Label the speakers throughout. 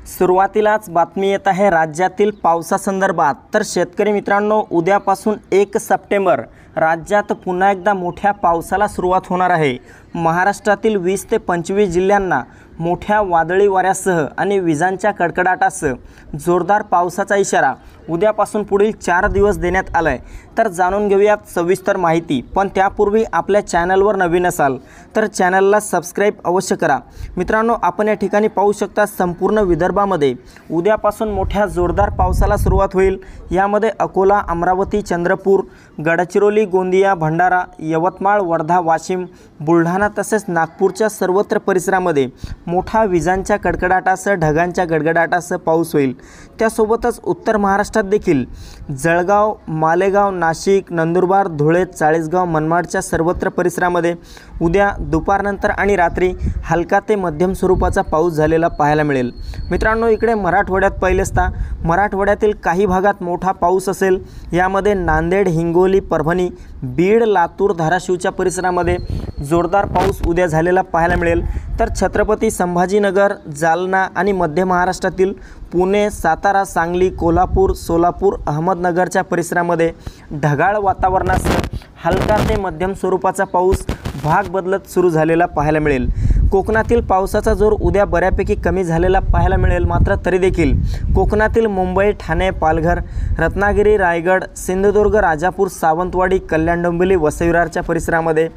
Speaker 1: सुरुवातीलाच बातमी येत आहे राज्यातील पावसासंदर्भात। तर शेतकरी मित्रांनो, उद्यापासून 1 सप्टेंबर राज्यात पुन्हा एकदा मोठ्या पावसाला सुरुवात होणार आहे। महाराष्ट्रातील 20 ते 25 जिल्ह्यांना मोठ्या वादळी वाऱ्यासह आणि विजांच्या कडकडाटासह जोरदार पावसाचा इशारा उद्यापासून पुढील 4 दिवस देण्यात आलाय। तर जाणून घेऊयात सविस्तर माहिती। पण त्यापूर्वी आपल्या चॅनलवर नवीन असाल तर चॅनलला सबस्क्राइब अवश्य करा। मित्रांनो, आपण या ठिकाणी पाहू शकता संपूर्ण विदर्भामध्ये उद्यापासून मोठ्या जोरदार पावसाला सुरुवात होईल। यामध्ये अकोला, अमरावती, चंद्रपूर, गडचिरोली, गोंदिया, भंडारा, यवतमाळ, वर्धा, वाशिम, बुलढाणा तसेच नागपूरच्या सर्वत्र परिसरामध्ये मोठा विजांच्या कडकडाटासह ढगांच्या गडगडाटासह पाऊस होईल। त्यासोबतच उत्तर महाराष्ट्रात देखील जळगाव, मालेगाव, नाशिक, नंदुरबार, धुळे, चाळीसगाव, मनमाडच्या सर्वत्र परिसरामध्ये उद्या दुपारनंतर आणि रात्री हलका ते मध्यम स्वरूपाचा पाऊस झालेला पाहायला मिळेल। मित्रांनो, इकडे मराठवाड्यात पहिलेसता मराठवाड्यातील काही भागात मोठा पाऊस असेल। यामध्ये नांदेड, हिंगोली, परभणी, बीड, लातूर, धाराशिवच्या परिसरामध्ये जोरदार पाऊस उद्या झालेला पाहायला मिळेल। तर छत्रपती संभाजीनगर, जालना आणि मध्य महाराष्ट्रातील पुणे, सातारा, सांगली, कोल्हापूर, सोलापूर, अहमदनगरच्या परिसरामध्ये ढगाळ वातावरणासह हलका ते मध्यम स्वरूपाचा पाऊस भाग बदलत सुरू झालेला पाहायला मिळेल। कोकणातील पावसाचा जोर उद्या बऱ्यापैकी कमी झालेला पाहायला मिळेल। मात्र तरी देखील कोकणातील मुंबई, ठाणे, पालघर, रत्नागिरी, रायगड, सिंधुदुर्ग, राजापूर, सावंतवाडी, कल्याण, डोंबिवली, वसई-विरारच्या परिसरामध्ये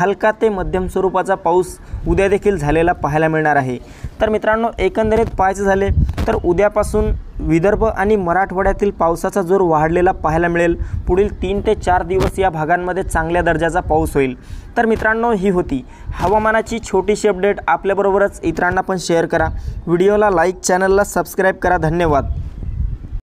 Speaker 1: हलका ते मध्यम स्वरूपाचा पाऊस उद्या देखील झालेला पाहायला मिळणार आहे। तर मित्रांनो, एकंदरीत पाहायचं झाले तर उद्यापासून विदर्भ आणि मराठवाड्यातील पावसाचा जोर वाढलेला पाहायला मिळेल। पुढील 3 ते 4 दिवस या भागांमध्ये चांगल्या दर्जाचा पाऊस होईल। तर मित्रांनो, ही होती हवामानाची छोटीशी अपडेट। आपल्याबरोबरच इतरांना पण शेअर करा। व्हिडिओला लाईक, चॅनलला सबस्क्राइब करा। धन्यवाद।